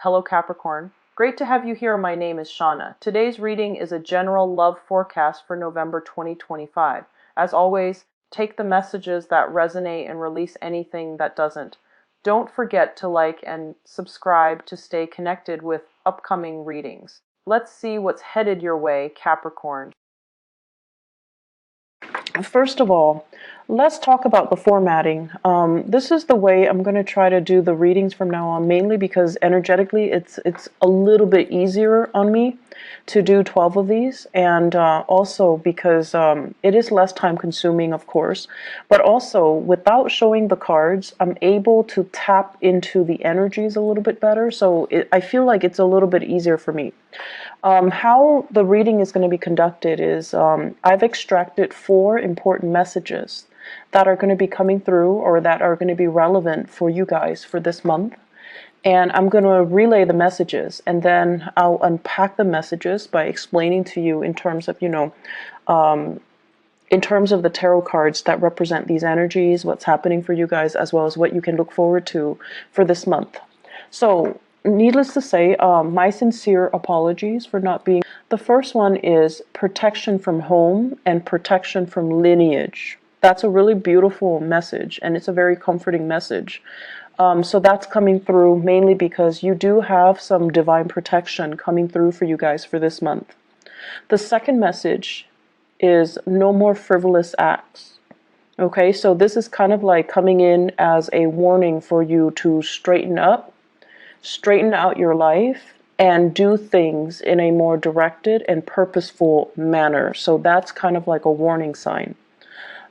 Hello Capricorn. Great to have you here. My name is Shauna. Today's reading is a general love forecast for November 2025. As always, take the messages that resonate and release anything that doesn't. Don't forget to like and subscribe to stay connected with upcoming readings. Let's see what's headed your way, Capricorn. First of all, let's talk about the formatting. This is the way I'm going to try to do the readings from now on, mainly because energetically it's a little bit easier on me to do 12 of these, and also because it is less time consuming, of course, but also without showing the cards, I'm able to tap into the energies a little bit better, so I feel like it's a little bit easier for me. How the reading is going to be conducted is I've extracted 4 important messages that are going to be coming through or that are going to be relevant for you guys for this month. And I'm going to relay the messages, and then I'll unpack the messages by explaining to you in terms of, in terms of the tarot cards that represent these energies, what's happening for you guys, as well as what you can look forward to for this month. So, needless to say, my sincere apologies for not being. The first one is protection from home and protection from lineage. That's a really beautiful message, and it's a very comforting message. So that's coming through mainly because you do have some divine protection coming through for you guys for this month. The second message is no more frivolous acts. Okay, so this is kind of like coming in as a warning for you to straighten up, straighten out your life, and do things in a more directed and purposeful manner. So that's kind of like a warning sign.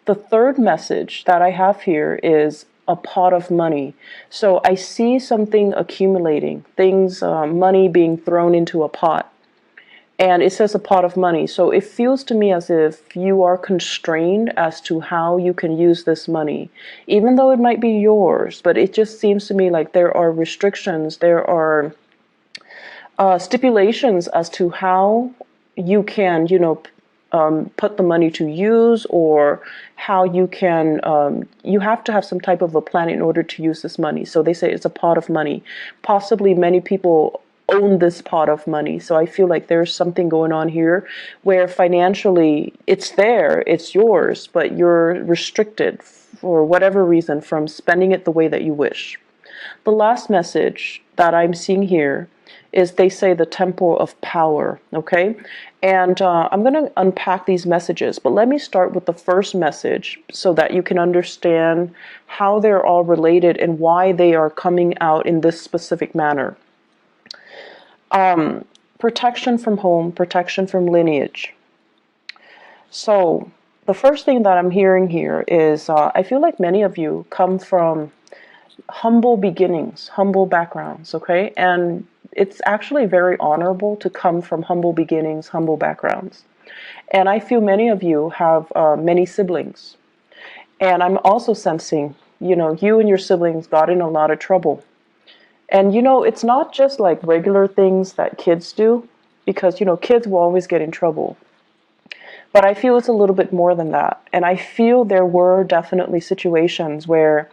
The third message that I have here is a pot of money. So I see something accumulating, things, money being thrown into a pot. And it says a pot of money. So it feels to me as if you are constrained as to how you can use this money, even though it might be yours. But it just seems to me like there are restrictions, there are stipulations as to how you can, put the money to use, or how you can, you have to have some type of a plan in order to use this money. So they say it's a pot of money. Possibly many people own this pot of money. So I feel like there's something going on here where financially it's there, it's yours, but you're restricted for whatever reason from spending it the way that you wish. The last message that I'm seeing here is they say the temple of power, okay? And I'm going to unpack these messages, but let me start with the first message so that you can understand how they're all related and why they are coming out in this specific manner. Protection from home, protection from lineage. So the first thing that I'm hearing here is I feel like many of you come from humble beginnings, humble backgrounds, okay? And it's actually very honorable to come from humble beginnings, humble backgrounds. And I feel many of you have many siblings. And I'm also sensing, you and your siblings got in a lot of trouble. And, it's not just like regular things that kids do, because, kids will always get in trouble. But I feel it's a little bit more than that. And I feel there were definitely situations where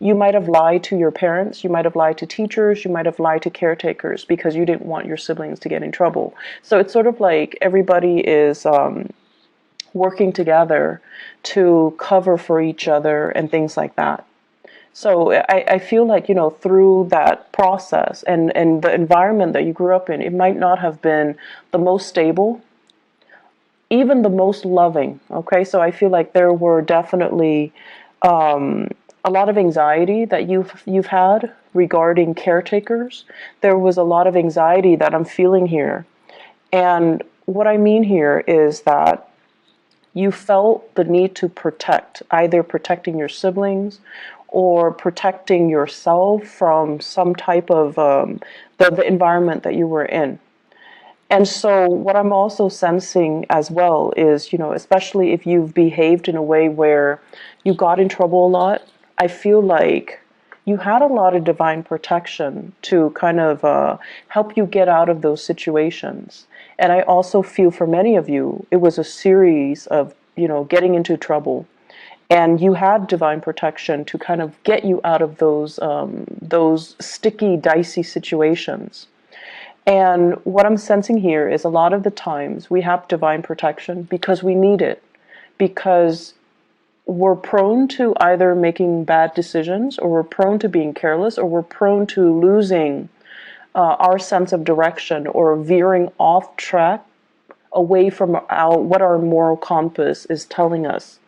you might have lied to your parents, you might have lied to teachers, you might have lied to caretakers because you didn't want your siblings to get in trouble. So it's sort of like everybody is working together to cover for each other and things like that. So I feel like, through that process and the environment that you grew up in, it might not have been the most stable, even the most loving, okay? So I feel like there were definitely a lot of anxiety that you've had regarding caretakers. There was a lot of anxiety that I'm feeling here. And what I mean here is that you felt the need to protect, either protecting your siblings or protecting yourself from some type of the environment that you were in. And so what I'm also sensing as well is, especially if you've behaved in a way where you got in trouble a lot, I feel like you had a lot of divine protection to kind of help you get out of those situations. And I also feel for many of you, it was a series of, getting into trouble. and you had divine protection to kind of get you out of those sticky, dicey situations. And what I'm sensing here is a lot of the times we have divine protection because we need it, because we're prone to either making bad decisions, or we're prone to being careless, or we're prone to losing our sense of direction, or veering off track away from what our moral compass is telling us.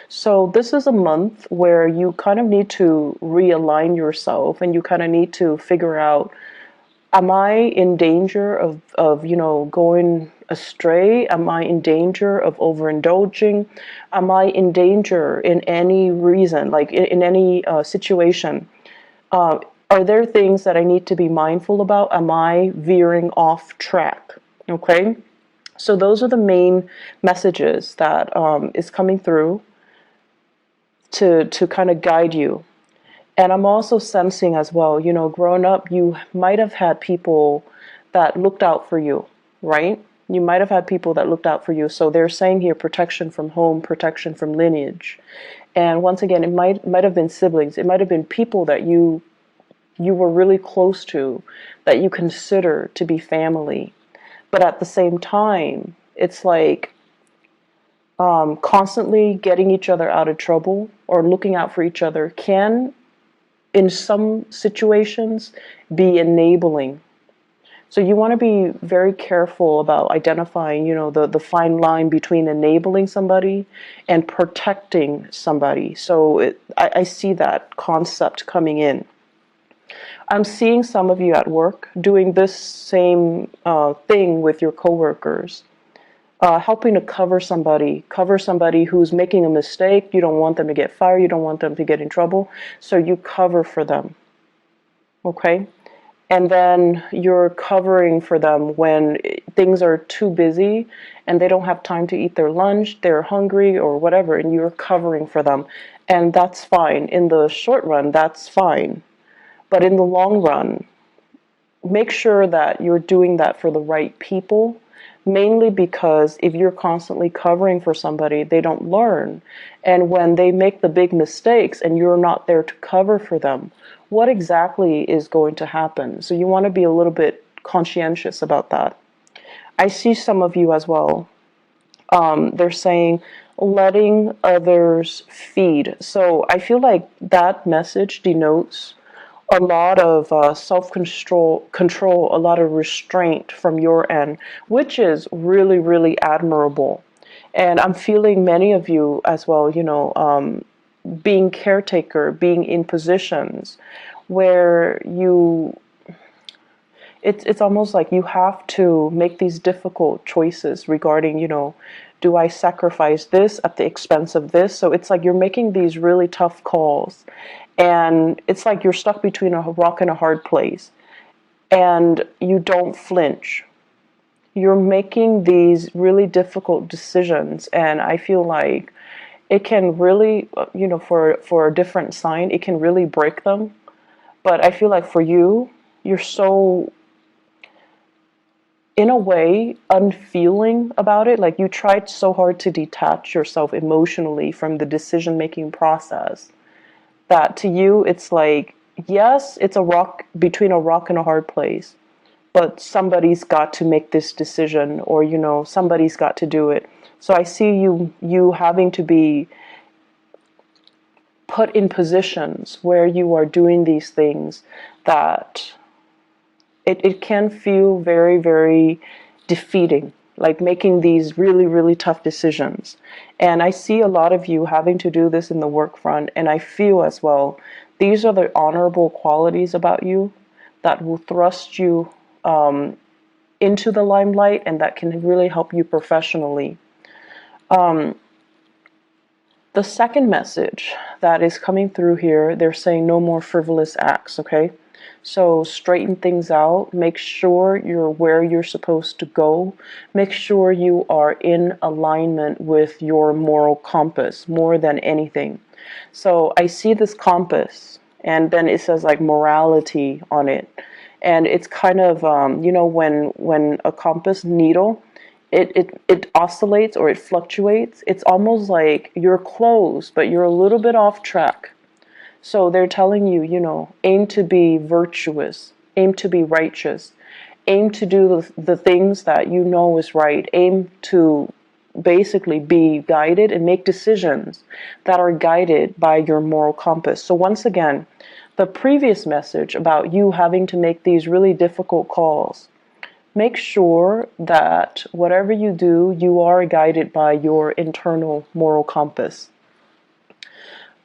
So this is a month where you kind of need to realign yourself, and you kind of need to figure out, am I in danger of going astray? Am I in danger of overindulging? Am I in danger in any reason, like in any situation? Are there things that I need to be mindful about? Am I veering off track? Okay, so those are the main messages that is coming through to kind of guide you. And I'm also sensing as well, growing up, you might have had people that looked out for you, right? You might have had people that looked out for you. So they're saying here, protection from home, protection from lineage. And once again, it might have been siblings. It might have been people that you were really close to, that you consider to be family. But at the same time, it's like constantly getting each other out of trouble or looking out for each other can, in some situations, be enabling. So you want to be very careful about identifying, the fine line between enabling somebody and protecting somebody. So I see that concept coming in. I'm seeing some of you at work doing this same thing with your coworkers. Helping to cover somebody who's making a mistake. You don't want them to get fired. You don't want them to get in trouble. So you cover for them. Okay? And then you're covering for them when things are too busy and they don't have time to eat their lunch, they're hungry or whatever, and you're covering for them. And that's fine. In the short run, that's fine. But in the long run, make sure that you're doing that for the right people. Mainly because if you're constantly covering for somebody, they don't learn. And when they make the big mistakes and you're not there to cover for them, what exactly is going to happen? So you want to be a little bit conscientious about that. I see some of you as well. They're saying letting others feed. So I feel like that message denotes a lot of self-control, a lot of restraint from your end, which is really, really admirable. And I'm feeling many of you as well, being caretaker, being in positions where it's almost like you have to make these difficult choices regarding, do I sacrifice this at the expense of this? So it's like you're making these really tough calls. And it's like you're stuck between a rock and a hard place. And you don't flinch. You're making these really difficult decisions. And I feel like it can really, for a different sign, it can really break them. But I feel like for you, you're so, in a way, unfeeling about it. Like you tried so hard to detach yourself emotionally from the decision-making process, that to you, it's like, yes, it's a rock, between a rock and a hard place, but somebody's got to make this decision, or, somebody's got to do it. So I see you having to be put in positions where you are doing these things that it can feel very, very defeating, like making these really, really tough decisions. And I see a lot of you having to do this in the work front, and I feel as well, these are the honorable qualities about you that will thrust you into the limelight, and that can really help you professionally. The second message that is coming through here, they're saying no more frivolous acts, okay? So straighten things out. Make sure you're where you're supposed to go. Make sure you are in alignment with your moral compass more than anything. So I see this compass, and then it says like morality on it. And it's kind of, when a compass needle it oscillates or it fluctuates. It's almost like you're close, but you're a little bit off track. So they're telling you, aim to be virtuous, aim to be righteous, aim to do the things that you know is right, aim to basically be guided and make decisions that are guided by your moral compass. So once again, the previous message about you having to make these really difficult calls, make sure that whatever you do, you are guided by your internal moral compass.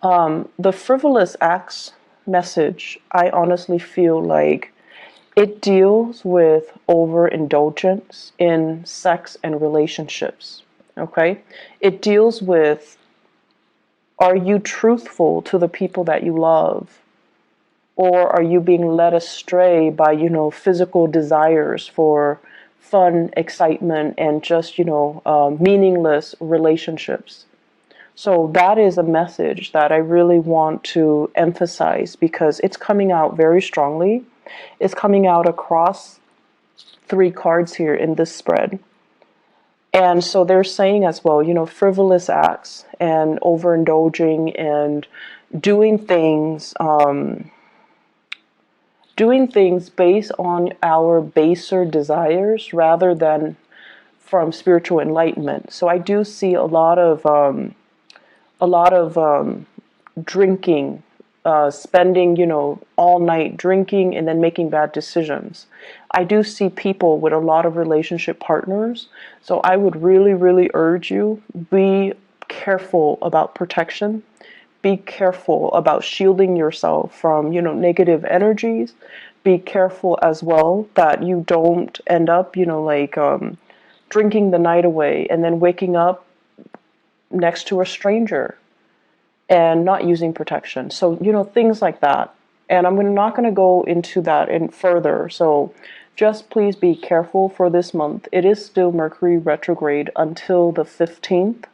The frivolous acts message, I honestly feel like it deals with overindulgence in sex and relationships. Okay? It deals with, are you truthful to the people that you love? Or are you being led astray by, physical desires for fun, excitement, and just, meaningless relationships? So that is a message that I really want to emphasize because it's coming out very strongly. It's coming out across 3 cards here in this spread. And so they're saying as well, frivolous acts and overindulging and doing things based on our baser desires rather than from spiritual enlightenment. So I do see a lot of drinking, spending, all night drinking and then making bad decisions. I do see people with a lot of relationship partners. So I would really, really urge you, be careful about protection. Be careful about shielding yourself from, negative energies. Be careful as well that you don't end up, drinking the night away and then waking up next to a stranger and not using protection. So, things like that. And I'm not going to go into that in further. So just please be careful for this month. It is still Mercury retrograde until the 15th.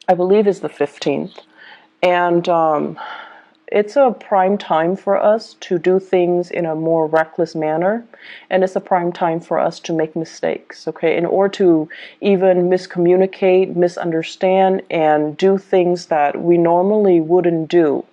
I believe it's the 15th. And it's a prime time for us to do things in a more reckless manner. And it's a prime time for us to make mistakes, okay? In order to even miscommunicate, misunderstand, and do things that we normally wouldn't do.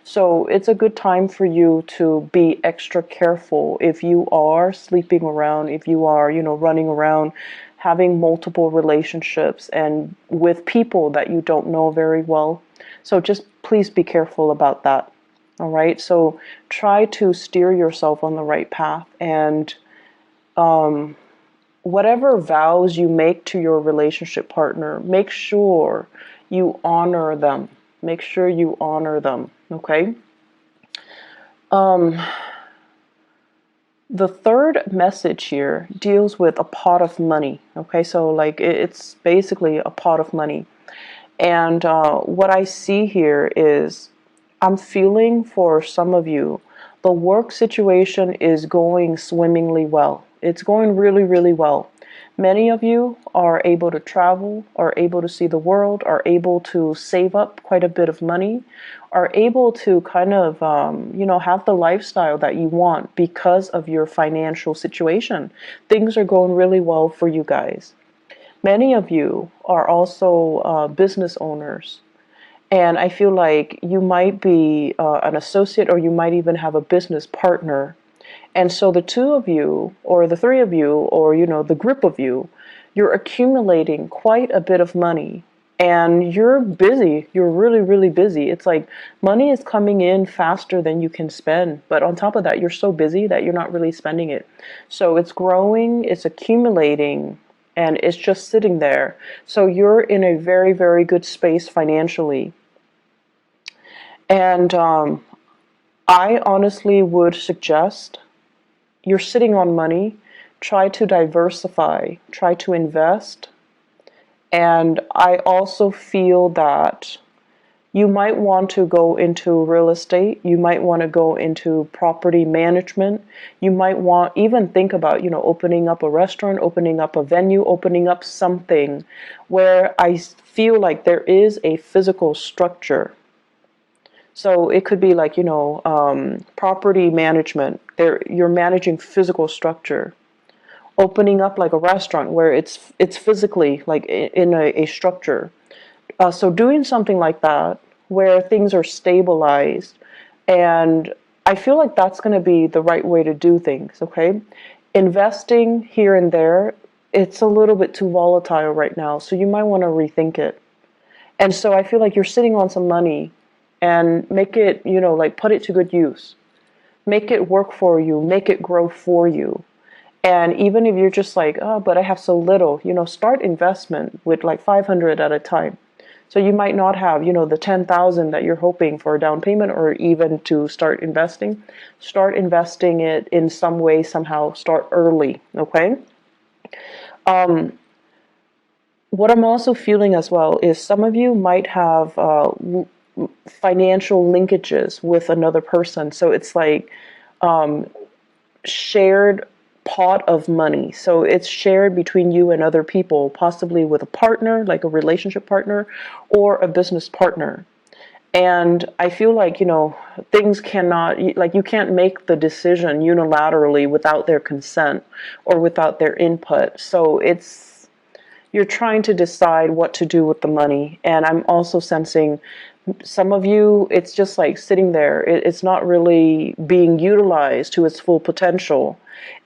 So it's a good time for you to be extra careful if you are sleeping around, if you are, running around, having multiple relationships and with people that you don't know very well. So just please be careful about that. All right. So try to steer yourself on the right path, and whatever vows you make to your relationship partner, make sure you honor them. Make sure you honor them. Okay. The third message here deals with a pot of money. Okay. So it's basically a pot of money. And what I see here is I'm feeling for some of you, the work situation is going swimmingly well. It's going really, really well. Many of you are able to travel, are able to see the world, are able to save up quite a bit of money, are able to kind of, have the lifestyle that you want because of your financial situation. Things are going really well for you guys. Many of you are also business owners, and I feel like you might be an associate, or you might even have a business partner. And so the 2 of you, or the 3 of you, or the group of you, you're accumulating quite a bit of money, and you're busy. You're really, really busy. It's like money is coming in faster than you can spend, but on top of that, you're so busy that you're not really spending it. So it's growing, it's accumulating, and it's just sitting there. So you're in a very, very good space financially. And I honestly would suggest you're sitting on money, try to diversify, try to invest. And I also feel that you might want to go into real estate. You might want to go into property management. You might even think about, opening up a restaurant, opening up a venue, opening up something where I feel like there is a physical structure. So it could be like, property management. You're managing physical structure. opening up like a restaurant where it's physically like in a structure. So doing something like that where things are stabilized, and I feel like that's going to be the right way to do things, okay? Investing here and there, it's a little bit too volatile right now, so you might want to rethink it. And so I feel like you're sitting on some money, and make it, like put it to good use. Make it work for you, make it grow for you. And even if you're just like, oh, but I have so little, start investment with like 500 at a time. So you might not have, the 10,000 that you're hoping for a down payment, or even to start investing. Start investing it in some way, somehow. Start early, okay? What I'm also feeling as well is some of you might have financial linkages with another person. So it's like shared pot of money. So it's shared between you and other people, possibly with a partner, like a relationship partner, or a business partner. And I feel like, things cannot, like you can't make the decision unilaterally without their consent or without their input. So you're trying to decide what to do with the money. And I'm also sensing some of you, it's just like sitting there. It's not really being utilized to its full potential.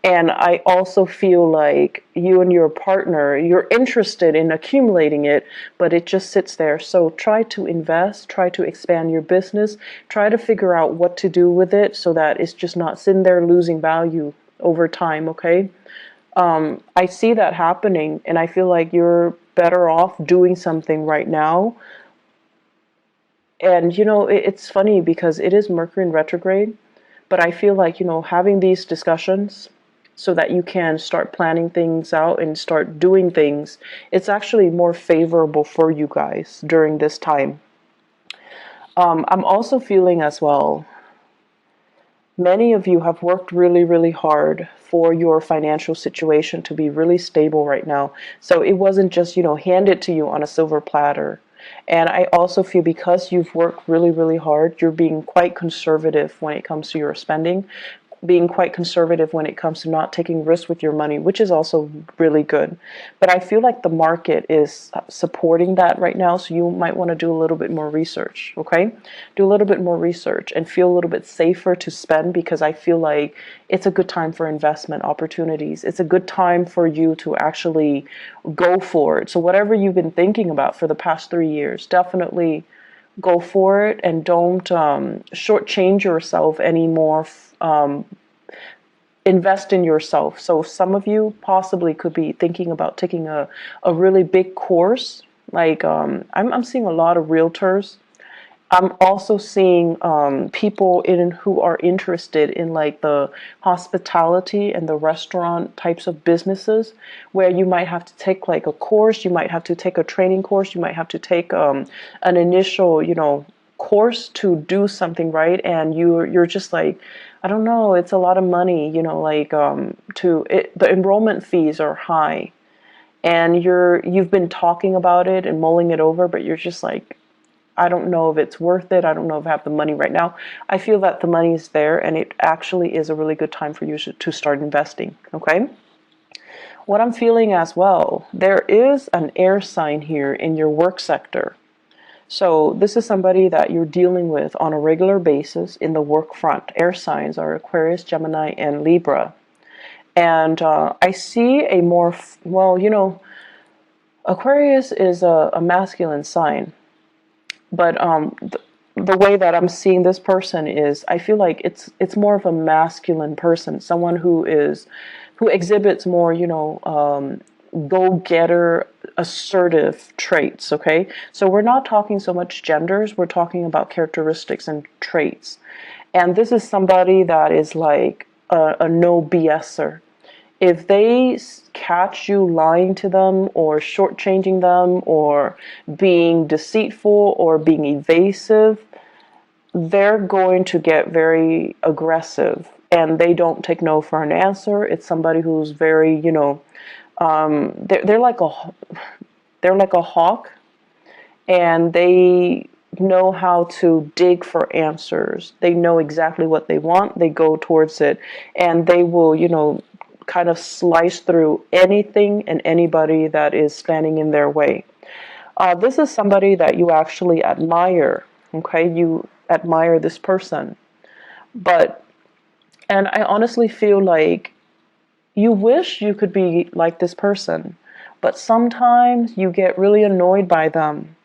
And I also feel like you and your partner, you're interested in accumulating it, but it just sits there. So try to invest, try to expand your business, try to figure out what to do with it so that it's just not sitting there losing value over time, okay? I see that happening, and I feel like you're better off doing something right now. And it's funny because it is Mercury in retrograde, but I feel like having these discussions so that you can start planning things out and start doing things, it's actually more favorable for you guys during this time. I'm also feeling as well, many of you have worked really, really hard for your financial situation to be really stable right now. So it wasn't just, handed to you on a silver platter. And I also feel because you've worked really, really hard, you're being quite conservative when it comes to your spending, being quite conservative when it comes to not taking risks with your money, which is also really good. But I feel like the market is supporting that right now, so you might want to do a little bit more research, okay? Do a little bit more research and feel a little bit safer to spend, because I feel like it's a good time for investment opportunities. It's a good time for you to actually go for it. So whatever you've been thinking about for the past 3 years, definitely go for it, and don't shortchange yourself anymore. Invest in yourself. So some of you possibly could be thinking about taking a really big course. Like I'm seeing a lot of realtors. I'm also seeing people who are interested in like the hospitality and the restaurant types of businesses, where you might have to take like a course, you might have to take a training course, you might have to take an initial, course to do something right, and you're just like, I don't know, it's a lot of money, like the enrollment fees are high, and you've been talking about it and mulling it over, but you're just like, I don't know if it's worth it. I don't know if I have the money right now. I feel that the money is there, and it actually is a really good time for you to start investing, okay? What I'm feeling as well, there is an air sign here in your work sector. So this is somebody that you're dealing with on a regular basis in the work front. Air signs are Aquarius, Gemini, and Libra. And I see a more, Aquarius is a masculine sign. But the way that I'm seeing this person is, I feel like it's more of a masculine person, someone who exhibits more, go-getter, assertive traits, okay? So we're not talking so much genders, we're talking about characteristics and traits. And this is somebody that is like a no BSer. If they catch you lying to them or shortchanging them or being deceitful or being evasive, they're going to get very aggressive, and they don't take no for an answer. It's somebody who's very, they're like a hawk, and they know how to dig for answers. They know exactly what they want. They go towards it, and they will, kind of slice through anything and anybody that is standing in their way. This is somebody that you actually admire, okay? You admire this person. And I honestly feel like you wish you could be like this person, but sometimes you get really annoyed by them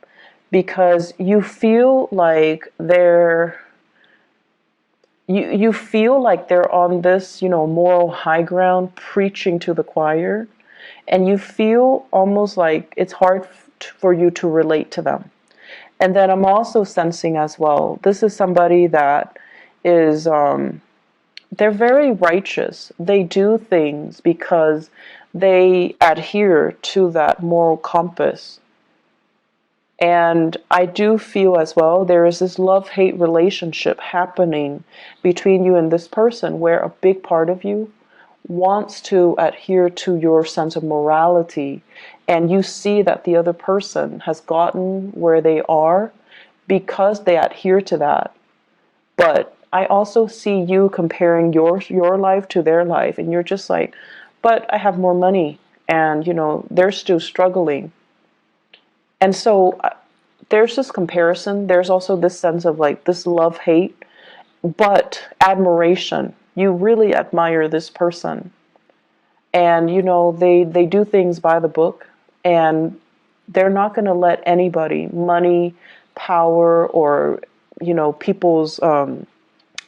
because you feel like you feel like they're on this, moral high ground preaching to the choir, and you feel almost like it's hard for you to relate to them. And then I'm also sensing as well, this is somebody that is, they're very righteous. They do things because they adhere to that moral compass. And I do feel as well there is this love-hate relationship happening between you and this person, where a big part of you wants to adhere to your sense of morality, and you see that the other person has gotten where they are because they adhere to that. But I also see you comparing your life to their life, and you're just like, but I have more money, and they're still struggling. And so there's this comparison. There's also this sense of like this love-hate, but admiration. You really admire this person. And, they do things by the book, and they're not going to let anybody, money, power, or, people's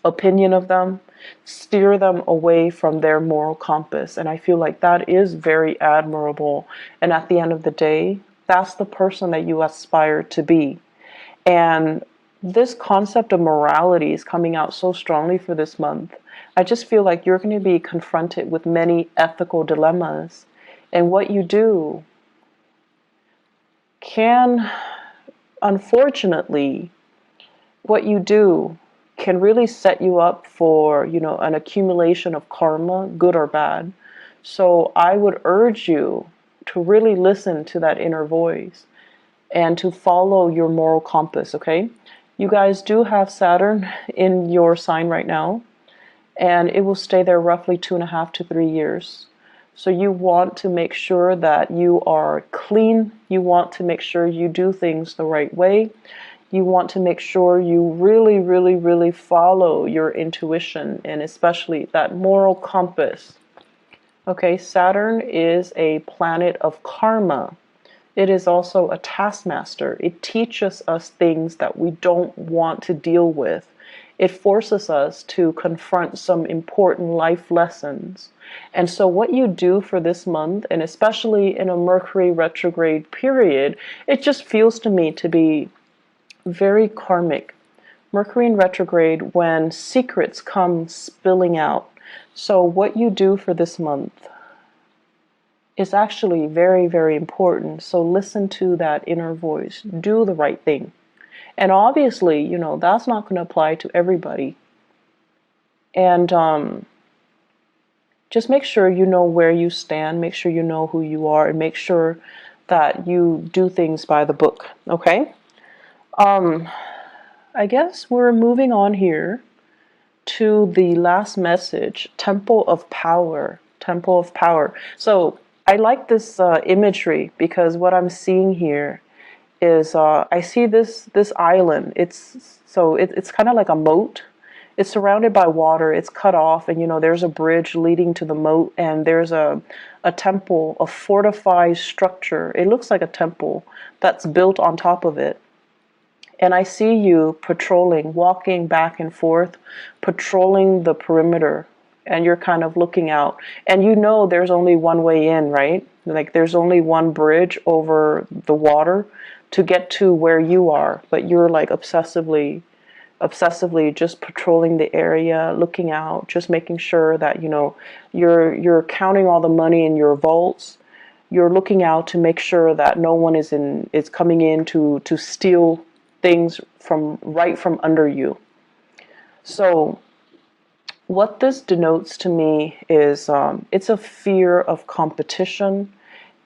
opinion of them, steer them away from their moral compass. And I feel like that is very admirable. And at the end of the day, that's the person that you aspire to be. And this concept of morality is coming out so strongly for this month. I just feel like you're going to be confronted with many ethical dilemmas. And what you do can, unfortunately, what you do can really set you up for, an accumulation of karma, good or bad. So I would urge you to really listen to that inner voice and to follow your moral compass, okay? You guys do have Saturn in your sign right now, and it will stay there roughly 2.5 to 3 years. So you want to make sure that you are clean. You want to make sure you do things the right way. You want to make sure you really, really, really follow your intuition, and especially that moral compass. Okay, Saturn is a planet of karma. It is also a taskmaster. It teaches us things that we don't want to deal with. It forces us to confront some important life lessons. And so what you do for this month, and especially in a Mercury retrograde period, it just feels to me to be very karmic. Mercury in retrograde, when secrets come spilling out. So what you do for this month is actually very, very important. So listen to that inner voice. Do the right thing. And obviously, that's not going to apply to everybody. And just make sure you know where you stand. Make sure you know who you are. And make sure that you do things by the book. Okay? I guess we're moving on here to the last message. Temple of Power. Temple of Power. So I like this imagery, because what I'm seeing here is I see this island. It's kind of like a moat. It's surrounded by water. It's cut off, and there's a bridge leading to the moat, and there's a temple, a fortified structure. It looks like a temple that's built on top of it. And I see you patrolling, walking back and forth, patrolling the perimeter, and you're kind of looking out. And there's only one way in, right? Like there's only one bridge over the water to get to where you are, but you're like obsessively just patrolling the area, looking out, just making sure that you're counting all the money in your vaults. You're looking out to make sure that no one is coming in to steal things from under you. So what this denotes to me is it's a fear of competition.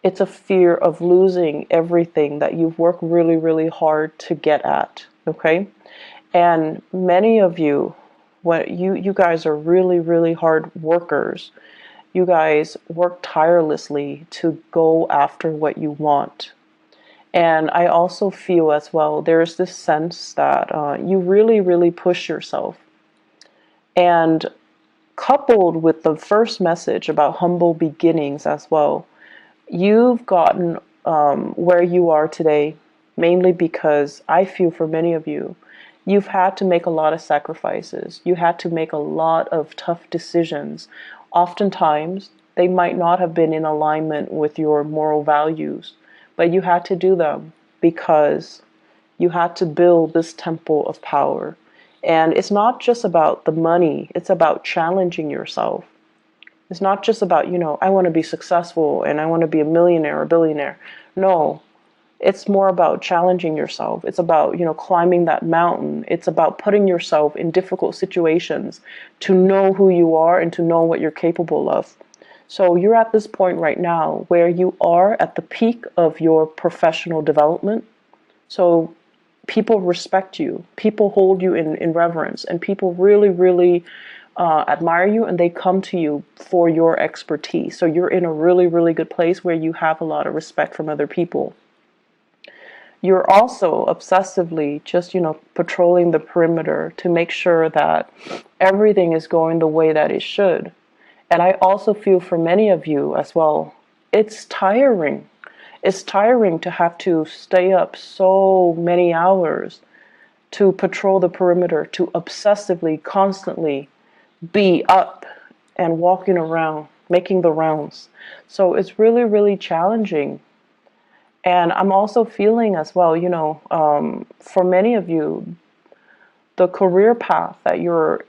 It's a fear of losing everything that you've worked really, really hard to get at. Okay? And many of you, you guys are really, really hard workers. You guys work tirelessly to go after what you want. And I also feel as well, there's this sense that you really, really push yourself. And coupled with the first message about humble beginnings as well, you've gotten where you are today, mainly because I feel for many of you, you've had to make a lot of sacrifices. You had to make a lot of tough decisions. Oftentimes, they might not have been in alignment with your moral values, but you had to do them because you had to build this temple of power. And it's not just about the money, it's about challenging yourself. It's not just about, I want to be successful and I want to be a millionaire or billionaire. No, it's more about challenging yourself. It's about, climbing that mountain. It's about putting yourself in difficult situations to know who you are and to know what you're capable of. So you're at this point right now where you are at the peak of your professional development. So people respect you, people hold you in reverence, and people really, really admire you, and they come to you for your expertise. So you're in a really, really good place where you have a lot of respect from other people. You're also obsessively just, patrolling the perimeter to make sure that everything is going the way that it should. And I also feel for many of you as well, it's tiring. It's tiring to have to stay up so many hours to patrol the perimeter, to obsessively, constantly be up and walking around, making the rounds. So it's really, really challenging. And I'm also feeling as well, for many of you, the career path that you're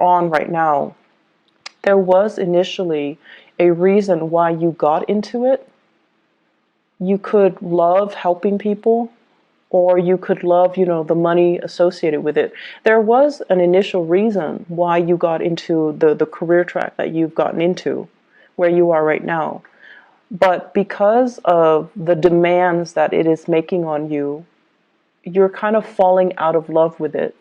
on right now, there was initially a reason why you got into it. You could love helping people, or you could love, the money associated with it. There was an initial reason why you got into the career track that you've gotten into, where you are right now. But because of the demands that it is making on you, you're kind of falling out of love with it.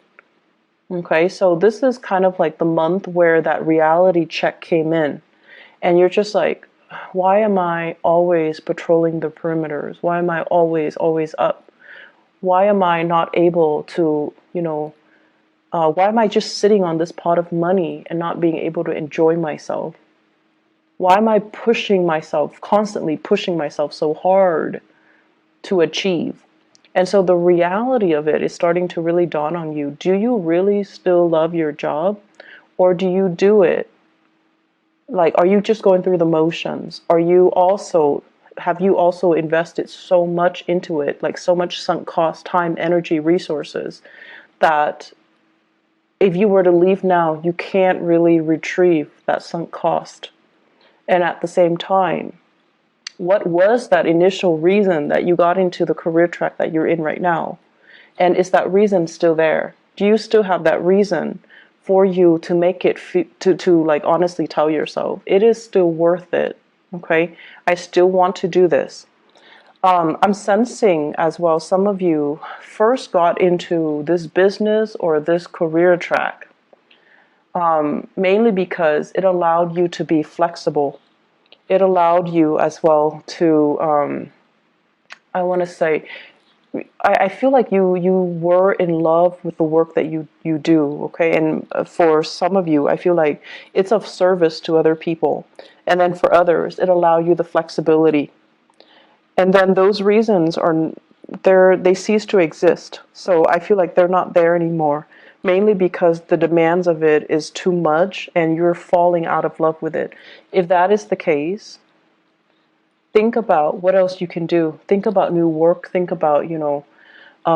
Okay, so this is kind of like the month where that reality check came in, and you're just like, why am I always patrolling the perimeters? Why am I always up? Why am I not able to, why am I just sitting on this pot of money and not being able to enjoy myself? Why am I pushing myself, constantly pushing myself so hard to achieve? And so the reality of it is starting to really dawn on you. Do you really still love your job? Or do you do it? Like, are you just going through the motions? Have you also invested so much into it, like so much sunk cost, time, energy, resources, that if you were to leave now, you can't really retrieve that sunk cost? And at the same time, what was that initial reason that you got into the career track that you're in right now? And is that reason still there? Do you still have that reason for you to make it, to like honestly tell yourself, it is still worth it, okay? I still want to do this. I'm sensing as well, some of you first got into this business or this career track, mainly because it allowed you to be flexible. It allowed you as well to, I want to say, I feel like you were in love with the work that you do, okay? And for some of you, I feel like it's of service to other people. And then for others, it allowed you the flexibility. And then those reasons they cease to exist. So I feel like they're not there anymore, mainly because the demands of it is too much and you're falling out of love with it. If that is the case, think about what else you can do. Think about new work. Think about,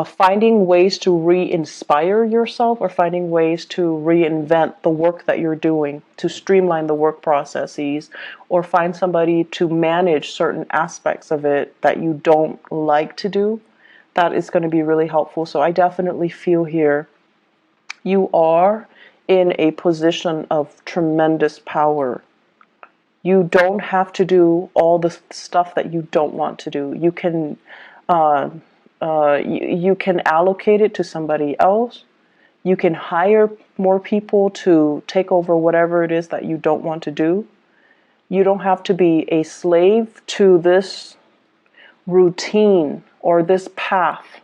finding ways to re-inspire yourself, or finding ways to reinvent the work that you're doing, to streamline the work processes, or find somebody to manage certain aspects of it that you don't like to do. That is going to be really helpful. So I definitely feel here you are in a position of tremendous power. You don't have to do all the stuff that you don't want to do. You can you can allocate it to somebody else. You can hire more people to take over whatever it is that you don't want to do. You don't have to be a slave to this routine or this path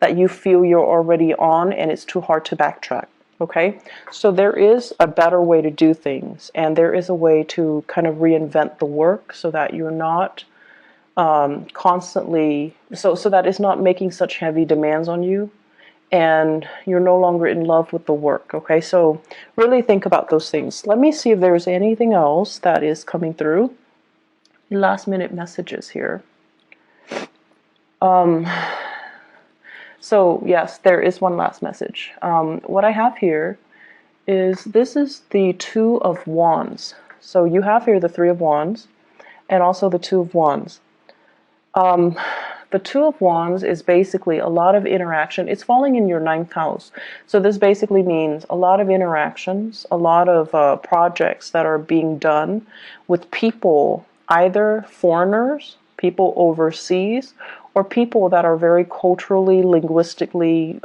that you feel you're already on and it's too hard to backtrack. Okay, so there is a better way to do things, and there is a way to kind of reinvent the work so that you're not constantly, so that it's not making such heavy demands on you, and you're no longer in love with the work. Okay, so really think about those things. Let me see if there's anything else that is coming through. Last minute messages here. So yes, there is one last message. What I have here is, this is the Two of Wands. So you have here the Three of Wands and also the Two of Wands. The Two of Wands is basically a lot of interaction. It's falling in your 9th house. So this basically means a lot of interactions, a lot of projects that are being done with people, either foreigners, people overseas, or people that are very culturally, linguistically,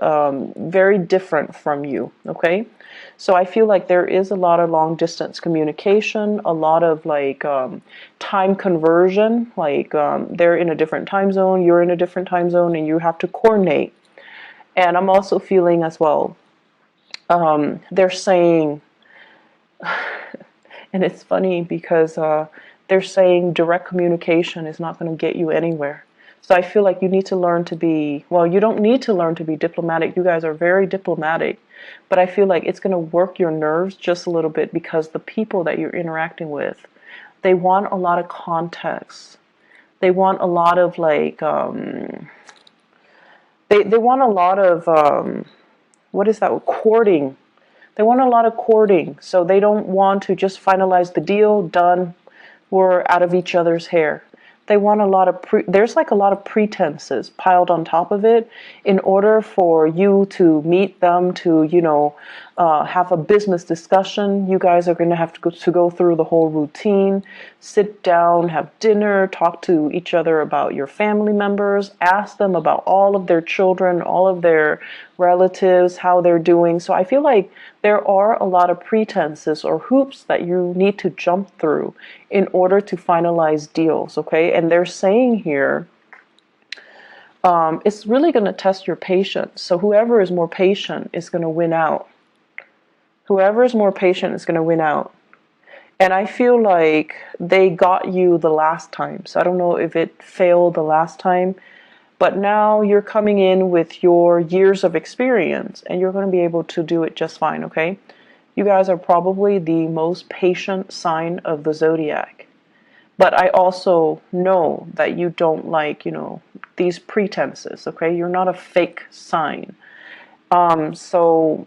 very different from you, okay? So I feel like there is a lot of long distance communication, a lot of like time conversion, like they're in a different time zone, you're in a different time zone, and you have to coordinate. And I'm also feeling as well, they're saying, and it's funny because they're saying direct communication is not going to get you anywhere. So I feel like you need to learn to be, well, you don't need to learn to be diplomatic. You guys are very diplomatic. But I feel like it's going to work your nerves just a little bit, because the people that you're interacting with, they want a lot of context. They want a lot of like, they want a lot of, what is that, courting. They want a lot of courting. So they don't want to just finalize the deal, done, we're out of each other's hair. They want a lot of, there's like a lot of pretenses piled on top of it in order for you to meet them, to, you know, have a business discussion. You guys are going to have to go through the whole routine, sit down, have dinner, talk to each other about your family members, ask them about all of their children, all of their relatives, how they're doing. So I feel like there are a lot of pretenses or hoops that you need to jump through in order to finalize deals, okay? And they're saying here, it's really going to test your patience. So whoever is more patient is going to win out. Whoever is more patient is going to win out. And I feel like they got you the last time. So I don't know if it failed the last time, but now you're coming in with your years of experience and you're going to be able to do it just fine, okay? You guys are probably the most patient sign of the zodiac. But I also know that you don't like, you know, these pretenses, okay? You're not a fake sign. So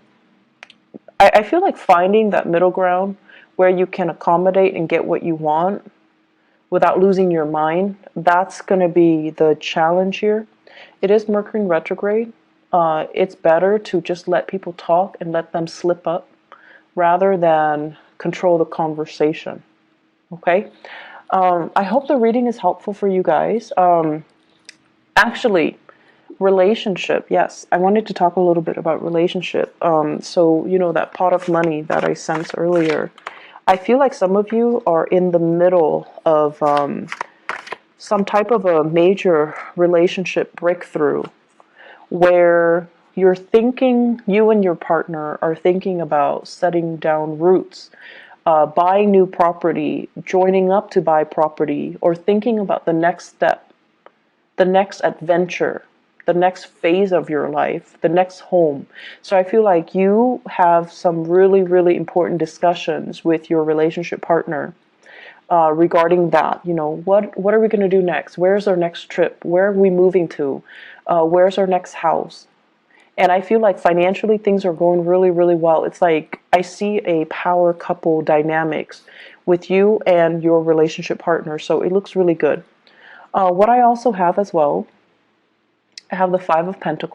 I feel like finding that middle ground where you can accommodate and get what you want without losing your mind, that's going to be the challenge here. It is Mercury in retrograde. It's better to just let people talk and let them slip up rather than control the conversation. Okay? I hope the reading is helpful for you guys. Actually, relationship, yes. I wanted to talk a little bit about relationship. So, you know, that pot of money that I sensed earlier, I feel like some of you are in the middle of some type of a major relationship breakthrough where you're thinking, you and your partner are thinking about setting down roots, buying new property, joining up to buy property, or thinking about the next step, the next adventure, the next phase of your life, the next home. So I feel like you have some really, really important discussions with your relationship partner regarding that. You know, what are we going to do next? Where's our next trip? Where are we moving to? Where's our next house? And I feel like financially things are going really, really well. It's like I see a power couple dynamics with you and your relationship partner. So it looks really good. What I also have as well, I have the Five of Pentacles.